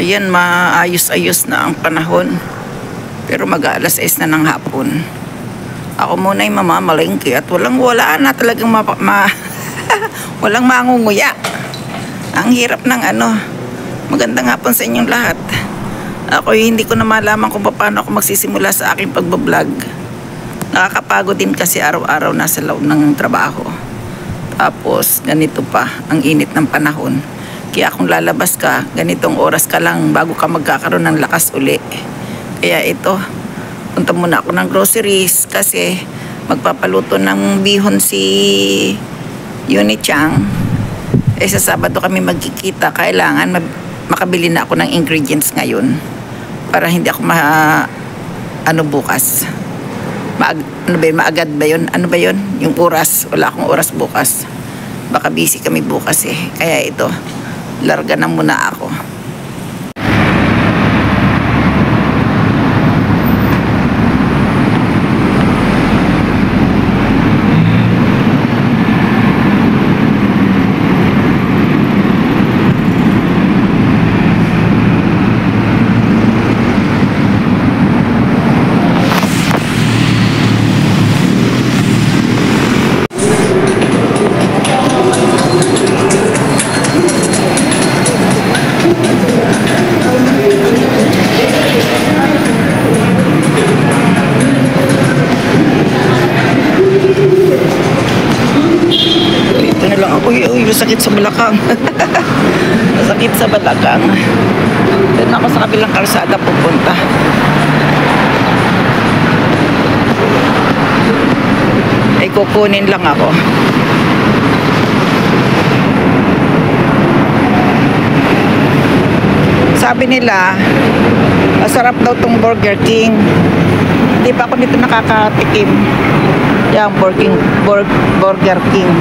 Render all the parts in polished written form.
Ayan, maayos-ayos na ang panahon. Pero mag-aalas 6 na ng hapon. Ako muna ay mamamalengke at wala na talagang walang mangunguya. Ang hirap ng Magandang hapon sa inyong lahat. Ako hindi ko na malaman kung paano ako magsisimula sa aking pagbablog. Nakakapagod din kasi araw-araw nasa loob ng trabaho. Tapos ganito pa ang init ng panahon. Kaya kung lalabas ka, ganitong oras ka lang bago ka magkakaroon ng lakas uli. Kaya ito, punta muna ako ng groceries kasi magpapaluto ng bihon si Yuni-chan. Sa Sabado kami magkikita. Kailangan makabili na ako ng ingredients ngayon para hindi ako bukas. Maagad ba yun? Ano ba yun? Yung oras. Wala akong oras bukas. Baka busy kami bukas Kaya ito, larga na muna ako. Masakit sa balakang. Masakit sa balakang. Doon ako sa kabilang kalsada pupunta. Ay kukunin lang ako. Sabi nila, masarap daw tong Burger King. Hindi pa ako dito nakakatikim. Yung Burger King.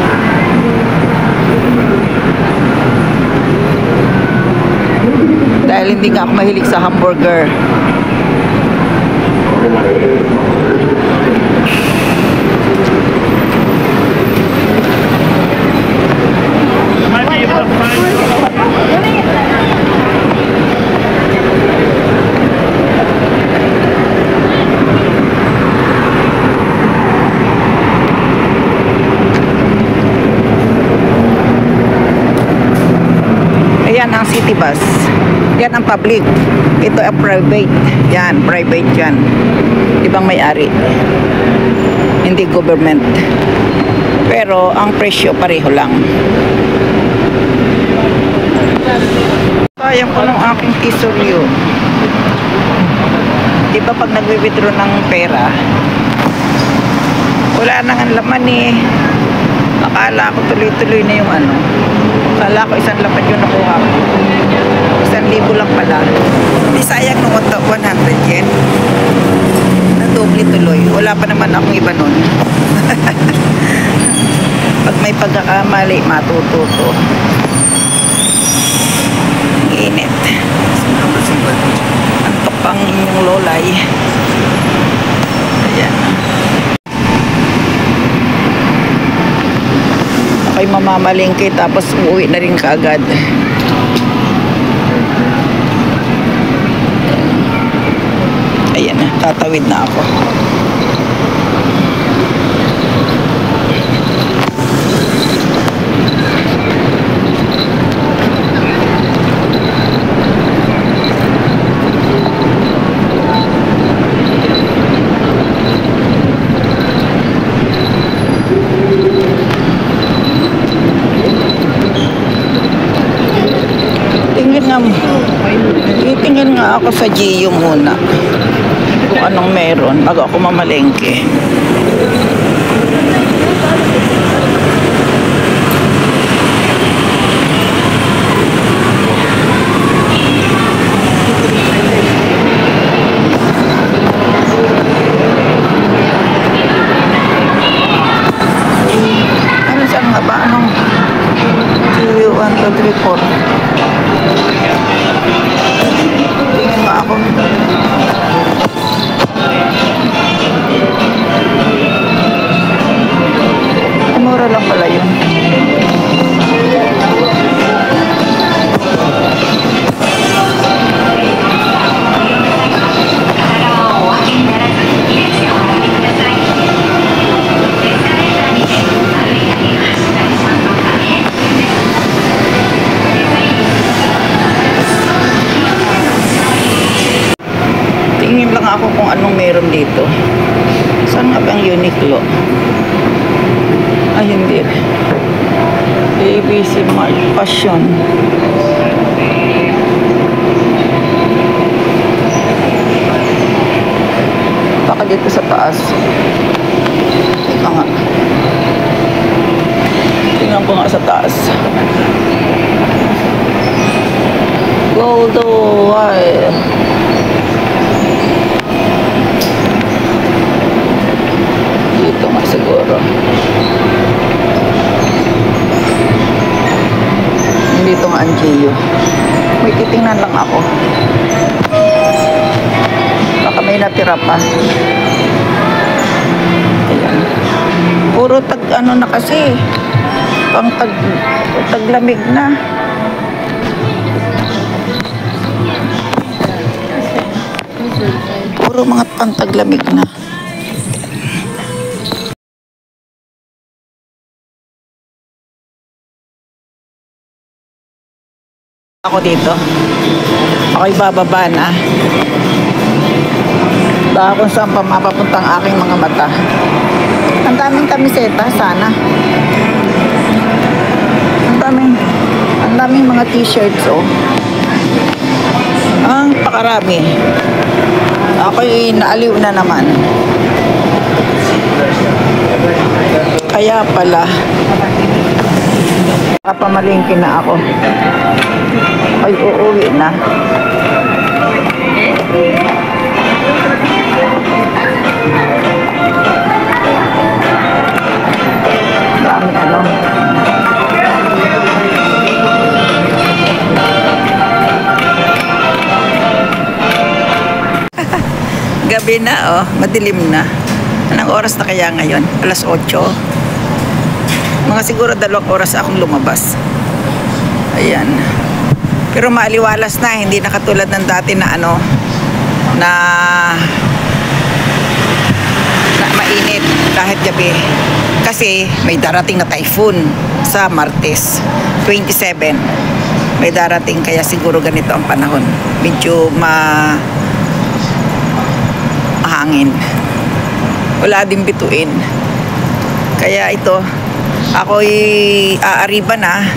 Dahil hindi nga ako mahilig sa hamburger. Ayan ang city bus. Yan ang public. Ito ang private. Yan, private yan. Ibang may-ari. Hindi government. Pero ang presyo pareho lang. Sayang ko ng aking tisuryo. Diba pag nag-withdraw ng pera, wala nang ang laman Akala ko tuloy-tuloy na yung Akala ko isang lapad yung nakuha ko. 1,000 lang pala. Di sayang nung 100 yen. Nadoble tuloy. Wala pa naman akong iba nun. Pag may pagkakamali, matututo. Ang init. Antok pang inyong lolay. Ayan. Ako'y mamamalingke tapos uuwi na rin kaagad. Ayan na, tatawid na ako. Titingin nga ako sa Gio muna kung anong meron bago ako mamalengke. Ano saan nga ba? Anong Gio 1, 2, 3, 4? Tingin nga ako. Tingin lang ako kung anong meron dito. Saan nga ba ang Uniqlo? Ay, hindi. ABC Mart Fashion. Baka dito sa taas. Tingnan nga. Tingnan ko nga sa taas. Goldo Wild. Dito nga siguro. Dito nga ang Gio. May titingnan lang ako. Baka may natira pa. Ayan. Puro ano na kasi. Pang taglamig na. Puro mga pantaglamig na. Ako dito. Ako'y bababa na. Baka kung saan pa mapapunta ang aking mga mata. Ang daming kamiseta, sana. Ang daming mga t-shirts, oh. Ang pakarami. Ako'y naaliw na naman. Kaya pala, kapamalingkin na ako. Ay, uuwi na. Dami ano. Gabi na, oh. Madilim na. Anong oras na kaya ngayon? Alas 8. Mga siguro 2 oras akong lumabas. Ayan. Pero maaliwalas na, hindi na katulad ng dati na ano, na mainit kahit gabi. Kasi may darating na typhoon sa Martes, 27. May darating, kaya siguro ganito ang panahon. Medyo mahangin. Wala din bituin. Kaya ito, ako'y aariba na.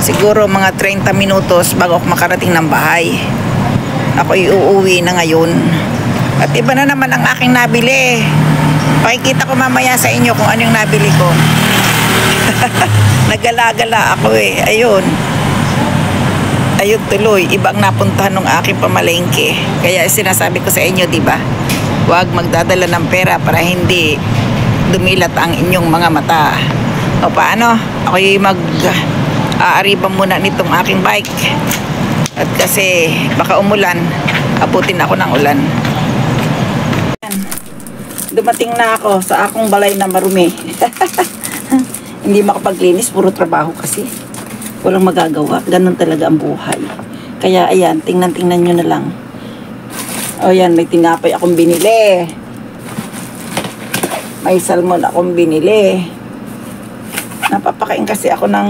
Siguro mga 30 minutos bago ako makarating ng bahay. Ako'y uuwi na ngayon. At iba na naman ang aking nabili. Pakikita ko mamaya sa inyo kung ano yung nabili ko. Nagala-gala ako eh. Ayun. Ayun tuloy. Ibang napuntahan ng aking pamalengke. Kaya sinasabi ko sa inyo, diba? Huwag magdadala ng pera para hindi dumilat ang inyong mga mata. O paano? Ako'y aariban muna nitong aking bike. At kasi baka umulan, aputin ako ng ulan. Dumating na ako sa akong balay na marumi. Hindi makapaglinis, puro trabaho kasi. Walang magagawa, ganun talaga ang buhay. Kaya ayan, tingnan-tingnan nyo na lang. O yan, may tinapay akong binili. May salmon akong binili. Napapakain kasi ako ng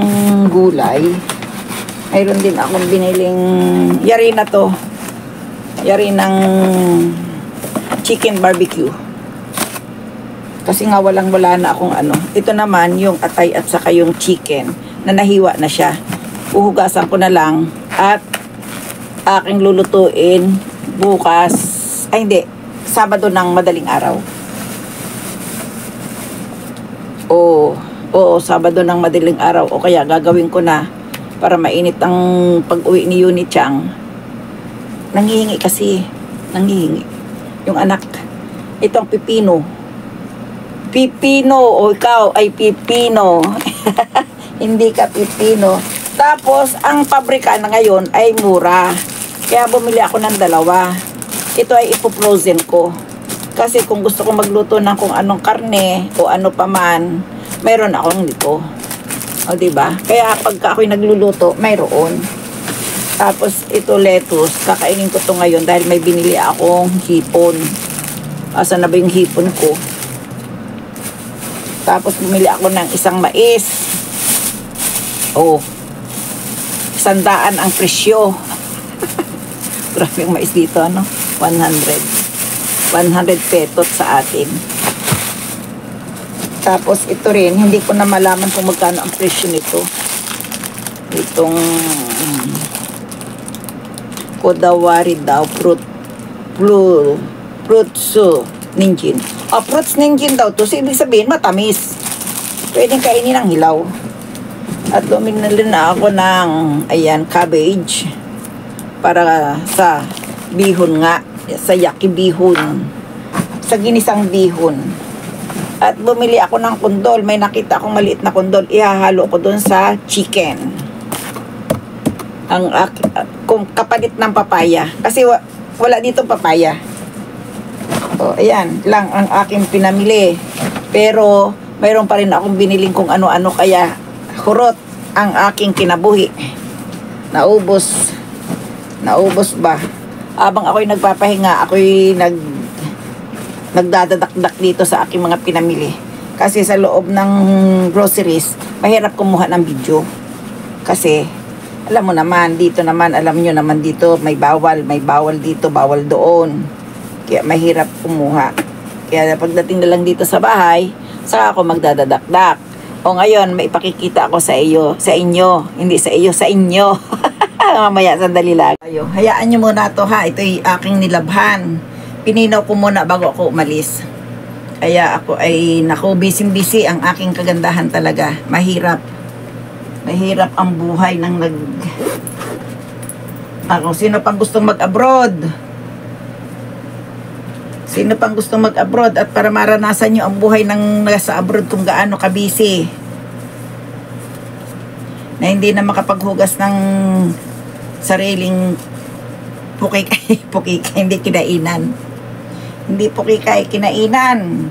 gulay. Mayroon din akong biniling yari na to. Yari ng chicken barbecue. Kasi nga wala na akong ano. Ito naman yung atay at saka yung chicken na nahiwa na siya. Uhugasan ko na lang at aking lulutuin bukas. Ay hindi, Sabado ng madaling araw. Oo, Sabado ng madaling araw. O kaya gagawin ko na para mainit ang pag-uwi ni Yuni Chang. Nanghihingi kasi. Yung anak. Itong pipino. Pipino. O ikaw ay pipino. Hindi ka pipino. Tapos, ang pabrika na ngayon ay mura. Kaya bumili ako ng 2. Ito ay ipo-frozen ko. Kasi kung gusto ko magluto ng kung anong karne o ano pa man, mayroon akong nito. O diba? Kaya pagka ako'y nagluluto, mayroon. Tapos ito lettuce, kakainin ko to ngayon dahil may binili akong hipon. Asa na ba yung hipon ko? Tapos bumili ako ng isang mais. 100 ang presyo. Grabe yung mais dito, ano? 100. 100 petot sa atin. Tapos ito rin, hindi ko na malaman kung magkano ang presyo nito. Itong Kodawari daw, Fruitsu Ninjin. Fruits Ninjin daw to. So, ibig sabihin, matamis. Pwedeng kainin ng hilaw. At luminalin na ako ng, ayan, cabbage. Para sa bihon nga. Sa yaki bihon. Sa ginisang bihon. At bumili ako ng kundol. May nakita akong maliit na kundol. Ihahalo ko dun sa chicken. Kung kapalit ng papaya. Kasi wala dito papaya. O, ayan lang ang aking pinamili. Pero, mayroon pa rin akong biniling kung ano-ano. Kaya, hurot ang aking kinabuhi. Naubos. Naubos ba? Abang ako'y nagpapahinga, ako'y nagdadadakdak dito sa aking mga pinamili. Kasi sa loob ng groceries, mahirap kumuha ng video. Kasi, alam mo naman, dito naman, alam nyo naman dito, may bawal dito, bawal doon. Kaya mahirap kumuha. Kaya pagdating na lang dito sa bahay, saka ako magdadadakdak. O ngayon, may ipakikita ako sa inyo, hindi sa iyo, sa inyo. Mamaya, sandali lang. Hayaan nyo muna to ha, ito'y aking nilabhan. Pininaw ko muna bago ako umalis. Kaya ako ay, busy ang aking kagandahan talaga. Mahirap ang buhay ng sino pang gustong mag-abroad? Sino pang gustong mag-abroad at para maranasan nyo ang buhay ng nasa abroad kung gaano ka-busy? Na hindi na makapaghugas ng sariling pukikay, hindi kinainan. Hindi pukikay, kinainan.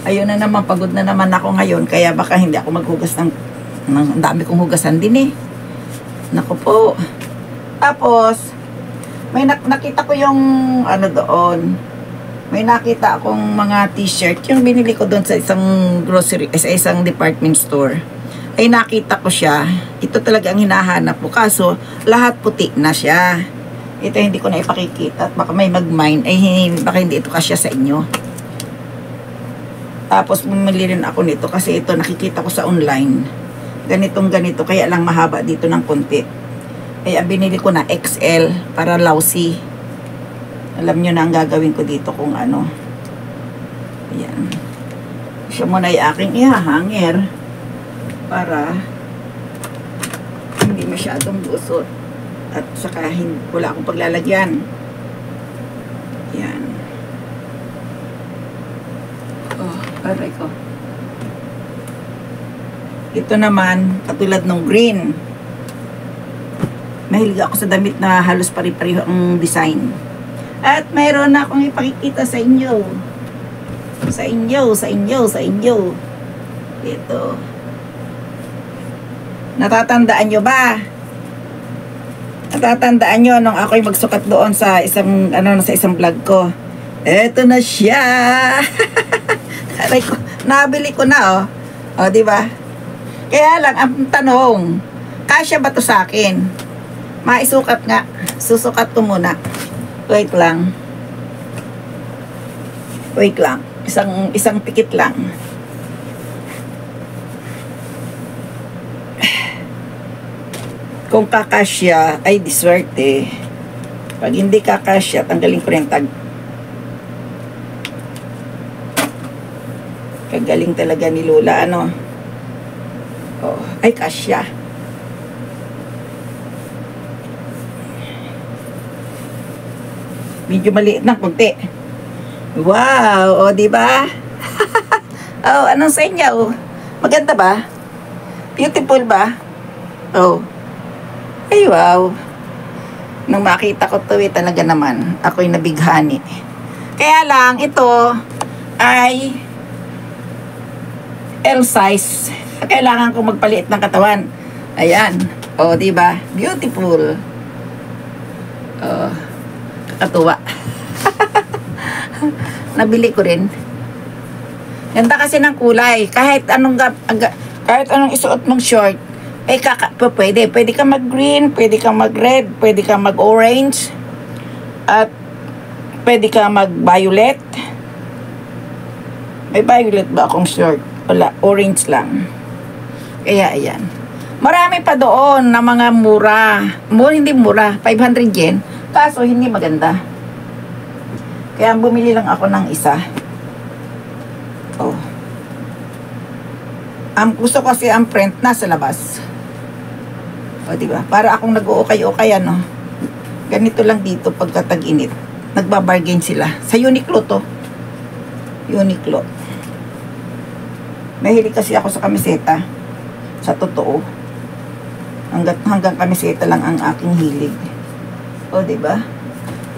Ayun na naman, pagod na naman ako ngayon, kaya baka hindi ako maghugas ng ang dami kong hugasan din eh. Naku po. Tapos, may nakita ko yung doon. May nakita akong mga t-shirt. Yung binili ko doon sa isang grocery, sa isang department store. Ay nakita ko siya. Ito talaga ang hinahanap ko. Kaso, lahat puti na siya. Ito hindi ko na ipakikita. At baka may mag-mind. Ay, baka hindi ito kasya sa inyo. Tapos, bumili rin ako nito. Kasi ito nakikita ko sa online. Ganito, kaya lang mahaba dito ng konti. Kaya binili ko na XL para lousy. Alam nyo na ang gagawin ko dito kung ano. Ayan. Siya muna yung aking ihahanger para hindi masyadong busot. At saka wala akong paglalagyan. Ayan. Aray ko. Ito naman, katulad ng green. Mahilig ako sa damit na halos pari-pareho ang design. At mayroon na akong ipakikita sa inyo. Sa inyo. Ito. Natatandaan nyo ba? Natatandaan nyo nung ako'y magsukat doon sa isang, sa isang vlog ko. Ito na siya. Nabili ko na di ba? Kaya lang, ang tanong, kasya ba to sa akin? Maisukat nga. Susukat ko muna. Wait lang. Isang pikit lang. Kung kakasya, ay diswerte. Pag hindi kakasya, tanggalin ko rin tag. Kagaling talaga ni Lola, ay kasya. Medyo maliit na konti. Wow, di ba? Anong sa inyo? Maganda ba? Beautiful ba? Ay wow. Nung makita ko to talaga naman, ako'y nabighani. Kaya lang, ito ay L size. Kailangan ko magpaliit ng katawan. Ayan. Di ba? Beautiful. Kakatuwa. Nabili ko rin. Ganda kasi ng kulay. Kahit anong isuot mong short, ay pwede. Pwede ka mag-green, pwede ka mag-red, pwede ka mag-orange. At Pwede ka mag-violet. May violet ba akong short? Wala, orange lang. Kaya ayan. Marami pa doon na mga mura. Hindi mura, 500 yen. Kaso hindi maganda. Kaya bumili lang ako ng isa. Oh. Gusto ko kasi ang print nasa labas. O, diba? Para akong nag-uukay-ukay, ano. Ganito lang dito pagka tag-init. Nagbabargain sila. Sa Uniqlo to. Uniqlo. Mahilig kasi ako sa kamiseta. Sa totoo. Hanggang kamiseta lang ang aking hilig. O, diba?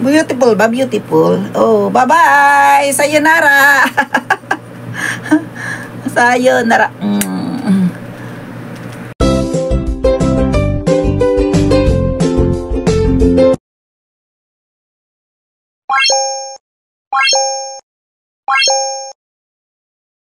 Beautiful ba? Beautiful. Oh, bye-bye! Sayonara! Sayonara.